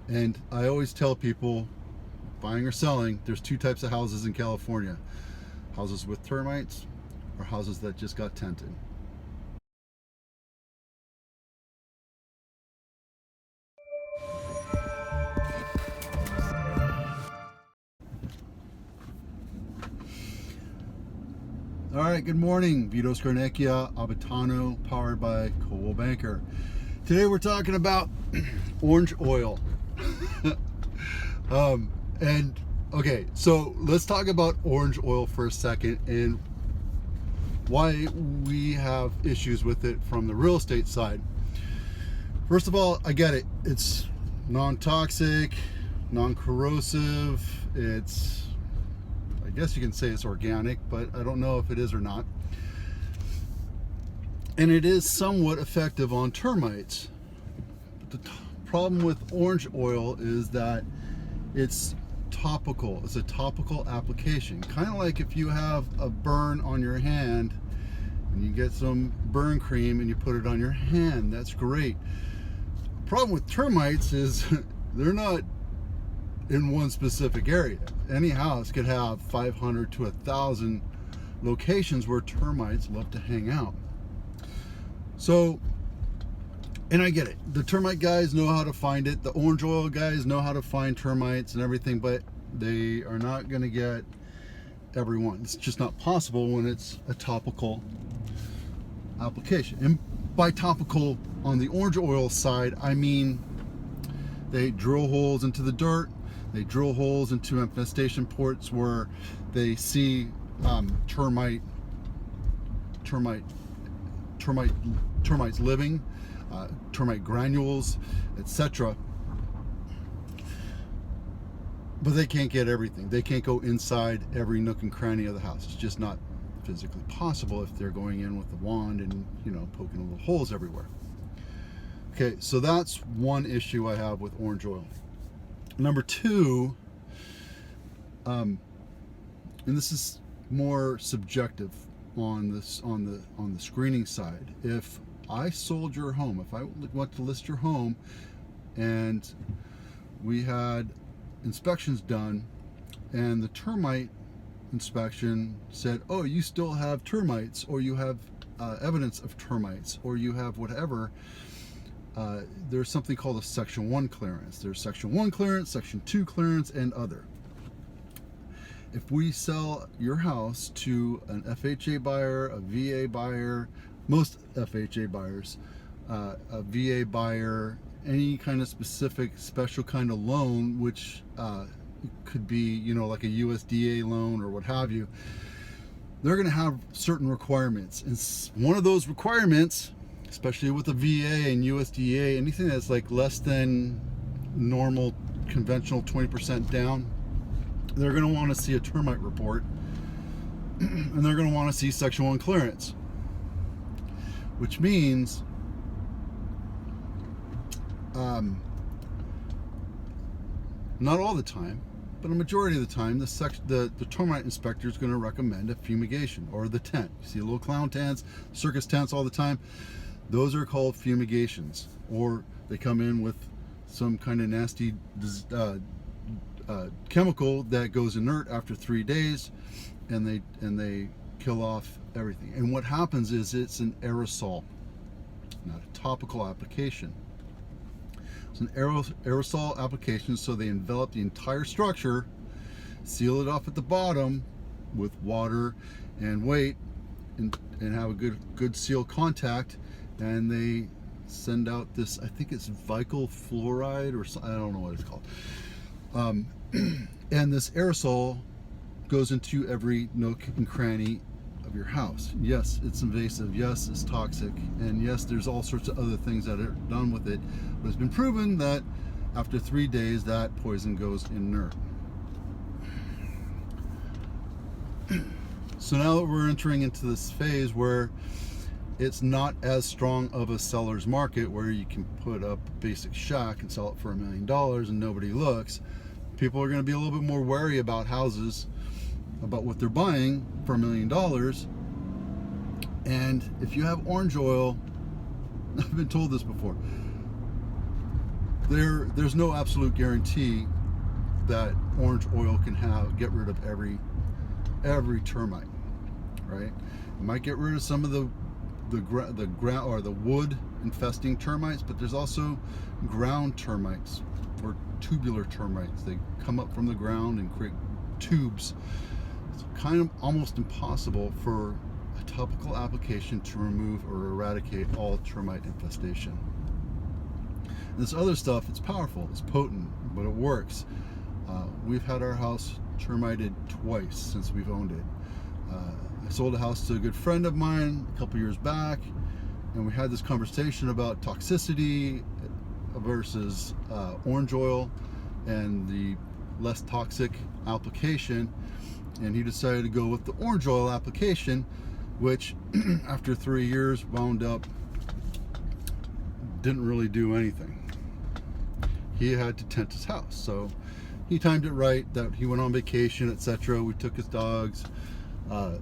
And I always tell people, buying or selling, there's two types of houses in California: houses with termites or houses that just got tented. All right, good morning. Vito Scarnecchia, Abitano, powered by Coldwell Banker. Today we're talking about orange oil. And okay, so let's talk about orange oil for a second and why we have issues with it from the real estate side. First of all, I get it. It's non-toxic, non-corrosive. It's, I guess you can say it's organic, but I don't know if it is or not. And it is somewhat effective on termites. But the problem with orange oil is that it's topical. It's a topical application. Kind of like if you have a burn on your hand and you get some burn cream and you put it on your hand. That's great. The problem with termites is they're not in one specific area. Any house could have 500 to 1,000 locations where termites love to hang out. So, and I get it. The termite guys know how to find it. The orange oil guys know how to find termites and everything, but they are not going to get everyone. It's just not possible when it's a topical application. And by topical on the orange oil side, I mean they drill holes into the dirt. They drill holes into infestation ports where they see termites living, termite granules, etc. But they can't get everything. They can't go inside every nook and cranny of the house. It's just not physically possible if they're going in with a wand and, you know, poking little holes everywhere. Okay, so that's one issue I have with orange oil. Number two, and this is more subjective on the screening side. If I sold your home, if I went to list your home and we had inspections done and the termite inspection said, oh, you still have termites, or you have evidence of termites, or you have whatever, there's something called a Section 1 clearance. There's Section 1 clearance, Section 2 clearance, and other. If we sell your house to an FHA buyer, a VA buyer, most FHA buyers, a VA buyer, any kind of specific special kind of loan, which could be, you know, like a USDA loan or what have you, they're going to have certain requirements. And one of those requirements, especially with the VA and USDA, anything that's like less than normal conventional 20% down, they're going to want to see a termite report and they're going to want to see Section 1 clearance, which means not all the time, but a majority of the time, the termite inspector is going to recommend a fumigation, or the tent. You see little clown tents, circus tents all the time. Those are called fumigations, or they come in with some kind of nasty chemical that goes inert after 3 days, and they kill off everything. And what happens is it's an aerosol, not a topical application. It's an aerosol application, so they envelop the entire structure, seal it off at the bottom with water and weight, and have a good seal contact, and they send out this, I think it's vinyl fluoride, or I don't know what it's called. And this aerosol goes into every nook and cranny of your house. Yes, it's invasive. Yes, it's toxic. And yes, there's all sorts of other things that are done with it. But it's been proven that after 3 days, that poison goes inert. So now that we're entering into this phase where it's not as strong of a seller's market, where you can put up a basic shack and sell it for $1 million and nobody looks, people are going to be a little bit more wary about houses, about what they're buying for $1 million. And if you have orange oil, I've been told this before, there's no absolute guarantee that orange oil can get rid of every termite, right? It might get rid of some of the ground or the wood infesting termites, but there's also ground termites or tubular termites. They come up from the ground and create tubes. It's kind of almost impossible for a topical application to remove or eradicate all termite infestation. And this other stuff, it's powerful, it's potent, but it works. We've had our house termited twice since we've owned it. I sold a house to a good friend of mine a couple years back, and we had this conversation about toxicity versus orange oil and the less toxic application, and he decided to go with the orange oil application, which after 3 years wound up didn't really do anything. He had to tent his house, so he timed it right, that he went on vacation, etc. We took his dogs,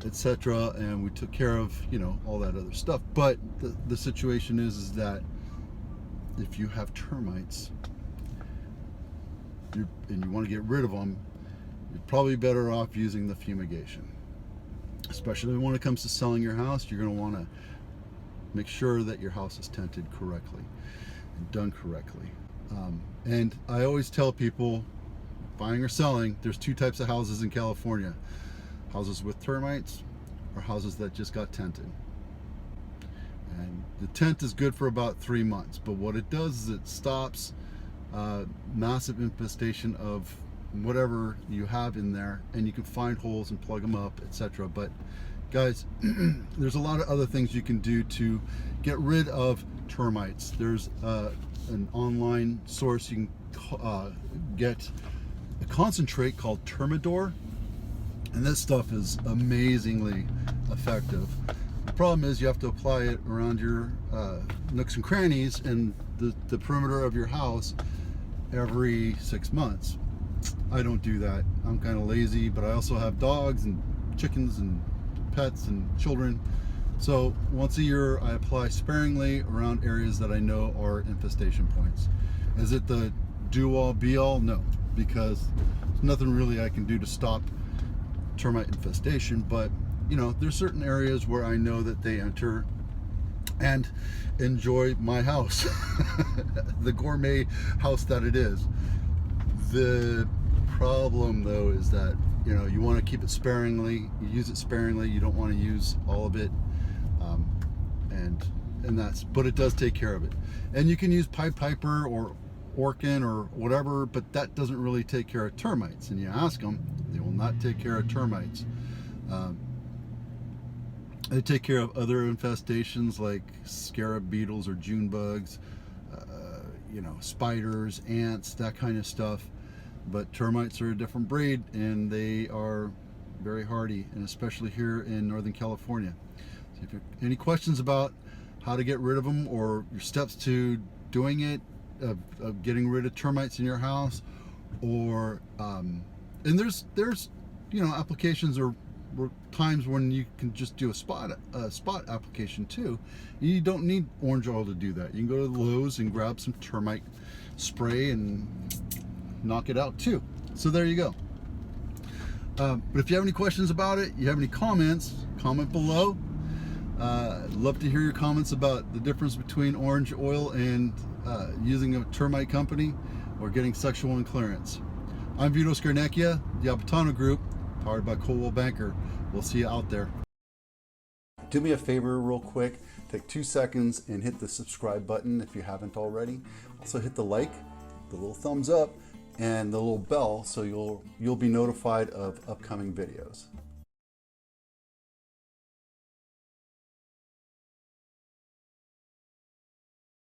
etc., and we took care of, you know, all that other stuff. But the situation is that if you have termites and you want to get rid of them, you're probably better off using the fumigation. Especially when it comes to selling your house, you're going to want to make sure that your house is tented correctly and done correctly. And I always tell people, buying or selling, there's two types of houses in California: houses with termites or houses that just got tented. And the tent is good for about 3 months, but what it does is it stops massive infestation of whatever you have in there, and you can find holes and plug them up, etc. But guys, there's a lot of other things you can do to get rid of termites. There's an online source you can get a concentrate called Termidor, and this stuff is amazingly effective. The problem is you have to apply it around your nooks and crannies and the perimeter of your house every 6 months. I don't do that. I'm kind of lazy, but I also have dogs and chickens and pets and children. So once a year I apply sparingly around areas that I know are infestation points. Is it the do-all be-all? No, because there's nothing really I can do to stop termite infestation, but you know, there's certain areas where I know that they enter and enjoy my house, the gourmet house that it is. The problem though is that, you know, you want to keep it sparingly, you use it sparingly, you don't want to use all of it, and that's, but it does take care of it. And you can use Pied Piper or Orkin or whatever, but that doesn't really take care of termites. And you ask them, they will not take care of termites. They take care of other infestations like scarab beetles or June bugs, you know, spiders, ants, that kind of stuff. But termites are a different breed, and they are very hardy, and especially here in Northern California. So if you have any questions about how to get rid of them or your steps to doing it, of getting rid of termites in your house, or and there's you know, applications or times when you can just do a spot application too. You don't need orange oil to do that. You can go to the Lowe's and grab some termite spray and knock it out too. So there you go. But if you have any questions about it, you have any comments, comment below. I'd love to hear your comments about the difference between orange oil and using a termite company or getting sexual and clearance. I'm Vito Scarnecchia, the Abitano Group, powered by Coldwell Banker. We'll see you out there. Do me a favor real quick, take 2 seconds and hit the subscribe button if you haven't already. Also hit the like, the little thumbs up, and the little bell so you'll be notified of upcoming videos.